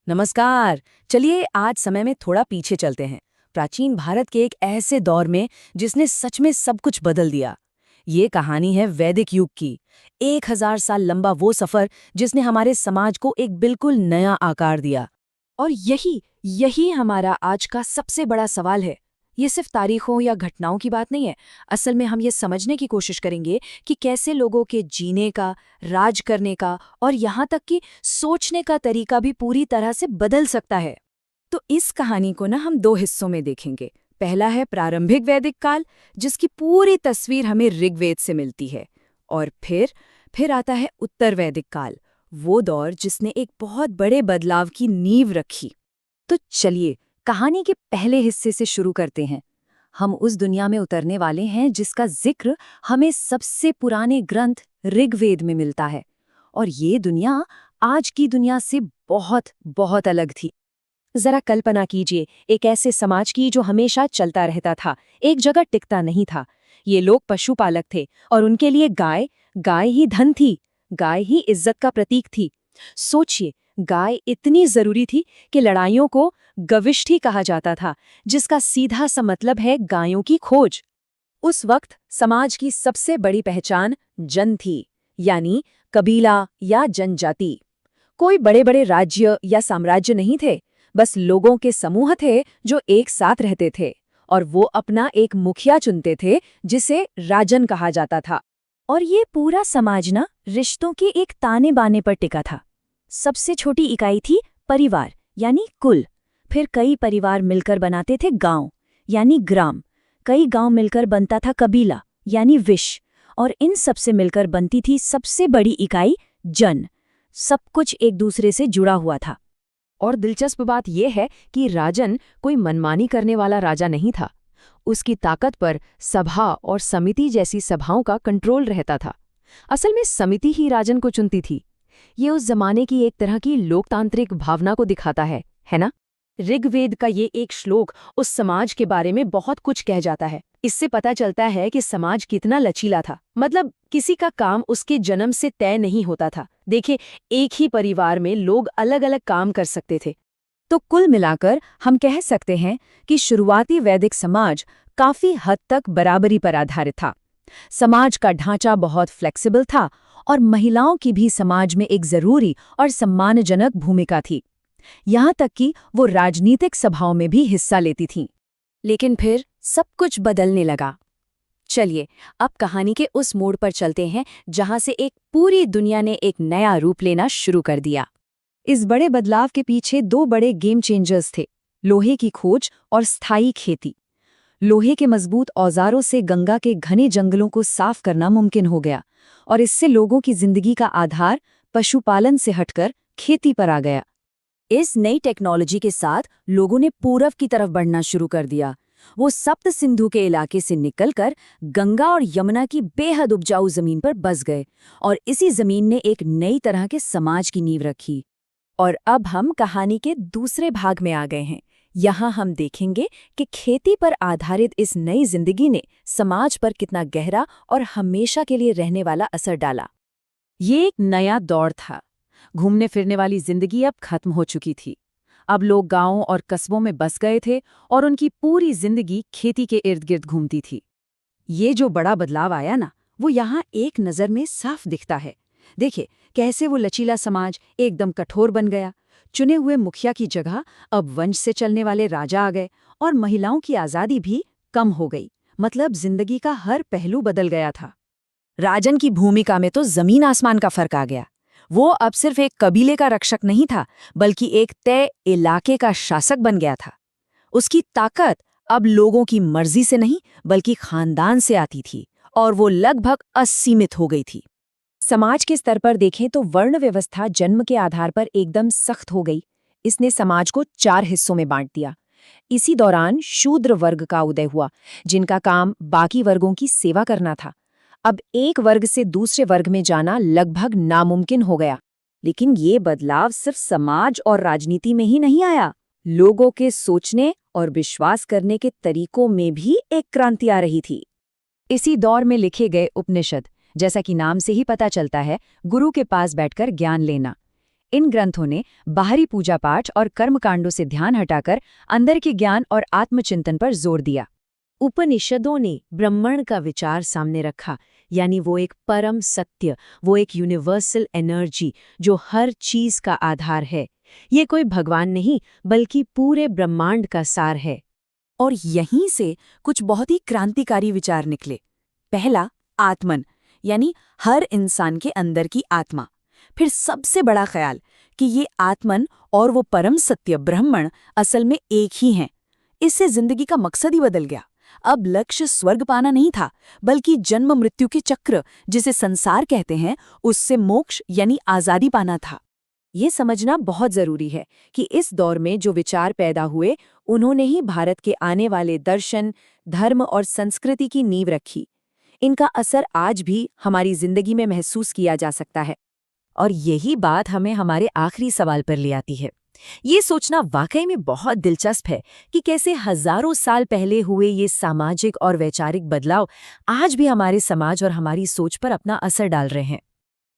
नमस्कार। चलिए आज समय में थोड़ा पीछे चलते हैं, प्राचीन भारत के एक ऐसे दौर में जिसने सच में सब कुछ बदल दिया। ये कहानी है वैदिक युग की। 1000 साल लंबा वो सफर जिसने हमारे समाज को एक बिल्कुल नया आकार दिया। और यही यही हमारा आज का सबसे बड़ा सवाल है। ये सिर्फ तारीखों या घटनाओं की बात नहीं है। असल में हम ये समझने की कोशिश करेंगे कि कैसे लोगों के जीने का, राज करने का और यहाँ तक कि सोचने का तरीका भी पूरी तरह से बदल सकता है। तो इस कहानी को ना हम दो हिस्सों में देखेंगे। पहला है प्रारंभिक वैदिक काल, जिसकी पूरी तस्वीर हमें ऋग्वेद से मिलती है। और फिर आता है उत्तर वैदिक काल, वो दौर जिसने एक बहुत बड़े बदलाव की नींव रखी। तो चलिए कहानी के पहले हिस्से से शुरू करते हैं। हम उस दुनिया में उतरने वाले हैं जिसका जिक्र हमें सबसे पुराने ग्रंथ ऋग्वेद में मिलता है। और ये दुनिया आज की दुनिया से बहुत बहुत अलग थी। जरा कल्पना कीजिए एक ऐसे समाज की जो हमेशा चलता रहता था, एक जगह टिकता नहीं था। ये लोग पशुपालक थे और उनके लिए गाय गाय ही धन थी, गाय ही इज्जत का प्रतीक थी। सोचिए, गाय इतनी जरूरी थी कि लड़ाइयों को गविष्ठी कहा जाता था, जिसका सीधा सा मतलब है गायों की खोज। उस वक्त समाज की सबसे बड़ी पहचान जन थी, यानी कबीला या जनजाति। कोई बड़े बड़े राज्य या साम्राज्य नहीं थे, बस लोगों के समूह थे जो एक साथ रहते थे। और वो अपना एक मुखिया चुनते थे जिसे राजन कहा जाता था। और ये पूरा समाज ना रिश्तों के एक ताने बाने पर टिका था। सबसे छोटी इकाई थी परिवार, यानी कुल। फिर कई परिवार मिलकर बनाते थे गांव, यानी ग्राम। कई गांव मिलकर बनता था कबीला, यानी विश। और इन सब से मिलकर बनती थी सबसे बड़ी इकाई जन। सब कुछ एक दूसरे से जुड़ा हुआ था। और दिलचस्प बात यह है कि राजन कोई मनमानी करने वाला राजा नहीं था। उसकी ताकत पर सभा और समिति जैसी सभाओं का कंट्रोल रहता था। असल में समिति ही राजन को चुनती थी। ये उस जमाने की एक तरह की लोकतांत्रिक भावना को दिखाता है ना? ऋग्वेद का ये एक श्लोक उस समाज के बारे में बहुत कुछ कह जाता है। इससे पता चलता है कि समाज कितना लचीला था। मतलब किसी का काम उसके जन्म से तय नहीं होता था। देखिए, एक ही परिवार में लोग अलग अलग काम कर सकते थे। तो कुल मिलाकर हम कह सकते हैं कि शुरुआती वैदिक समाज काफी हद तक बराबरी पर आधारित था। समाज का ढांचा बहुत फ्लेक्सिबल था और महिलाओं की भी समाज में एक जरूरी और सम्मानजनक भूमिका थी। यहाँ तक कि वो राजनीतिक सभाओं में भी हिस्सा लेती थीं। लेकिन फिर सब कुछ बदलने लगा। चलिए अब कहानी के उस मोड़ पर चलते हैं जहाँ से एक पूरी दुनिया ने एक नया रूप लेना शुरू कर दिया। इस बड़े बदलाव के पीछे दो बड़े गेम चेंजर्स थे, लोहे की खोज और स्थायी खेती। लोहे के मजबूत औजारों से गंगा के घने जंगलों को साफ करना मुमकिन हो गया और इससे लोगों की जिंदगी का आधार पशुपालन से हटकर खेती पर आ गया। इस नई टेक्नोलॉजी के साथ लोगों ने पूरब की तरफ बढ़ना शुरू कर दिया। वो सप्त सिंधु के इलाके से निकलकर गंगा और यमुना की बेहद उपजाऊ जमीन पर बस गए और इसी जमीन ने एक नई तरह के समाज की नींव रखी। और अब हम कहानी के दूसरे भाग में आ गए हैं। यहाँ हम देखेंगे कि खेती पर आधारित इस नई जिंदगी ने समाज पर कितना गहरा और हमेशा के लिए रहने वाला असर डाला। ये एक नया दौर था। घूमने फिरने वाली जिंदगी अब खत्म हो चुकी थी। अब लोग गांवों और कस्बों में बस गए थे और उनकी पूरी जिंदगी खेती के इर्द गिर्द घूमती थी। ये जो बड़ा बदलाव आया ना, वो यहाँ एक नज़र में साफ दिखता है। देखिए कैसे वो लचीला समाज एकदम कठोर बन गया। चुने हुए मुखिया की जगह अब वंश से चलने वाले राजा आ गए और महिलाओं की आज़ादी भी कम हो गई। मतलब जिंदगी का हर पहलू बदल गया था। राजन की भूमिका में तो जमीन आसमान का फर्क आ गया। वो अब सिर्फ एक कबीले का रक्षक नहीं था, बल्कि एक तय इलाके का शासक बन गया था। उसकी ताकत अब लोगों की मर्जी से नहीं, बल्कि खानदान से आती थी और वो लगभग असीमित हो गई थी। समाज के स्तर पर देखें तो वर्ण व्यवस्था जन्म के आधार पर एकदम सख्त हो गई। इसने समाज को 4 हिस्सों में बांट दिया। इसी दौरान शूद्र वर्ग का उदय हुआ, जिनका काम बाकी वर्गों की सेवा करना था। अब एक वर्ग से दूसरे वर्ग में जाना लगभग नामुमकिन हो गया। लेकिन ये बदलाव सिर्फ समाज और राजनीति में ही नहीं आया। लोगों के सोचने और विश्वास करने के तरीकों में भी एक क्रांति आ रही थी। इसी दौर में लिखे गए उपनिषद, जैसा कि नाम से ही पता चलता है, गुरु के पास बैठकर ज्ञान लेना। इन ग्रंथों ने बाहरी पूजा पाठ और कर्मकांडों से ध्यान हटाकर अंदर के ज्ञान और आत्मचिंतन पर जोर दिया। उपनिषदों ने ब्रह्मांड का विचार सामने रखा, यानी वो एक परम सत्य, वो एक यूनिवर्सल एनर्जी जो हर चीज का आधार है। ये कोई भगवान नहीं, बल्कि पूरे ब्रह्मांड का सार है। और यहीं से कुछ बहुत ही क्रांतिकारी विचार निकले। पहला, आत्मन, यानी हर इंसान के अंदर की आत्मा। फिर सबसे बड़ा ख्याल कि ये आत्मन और वो परम सत्य ब्रह्मण असल में एक ही हैं। इससे जिंदगी का मकसद ही बदल गया। अब लक्ष्य स्वर्ग पाना नहीं था, बल्कि जन्म मृत्यु के चक्र, जिसे संसार कहते हैं, उससे मोक्ष यानी आजादी पाना था। ये समझना बहुत जरूरी है कि इस दौर में जो विचार पैदा हुए, उन्होंने ही भारत के आने वाले दर्शन, धर्म और संस्कृति की नींव रखी। इनका असर आज भी हमारी जिंदगी में महसूस किया जा सकता है। और यही बात हमें हमारे आखिरी सवाल पर ले आती है। ये सोचना वाकई में बहुत दिलचस्प है कि कैसे हजारों साल पहले हुए ये सामाजिक और वैचारिक बदलाव आज भी हमारे समाज और हमारी सोच पर अपना असर डाल रहे हैं।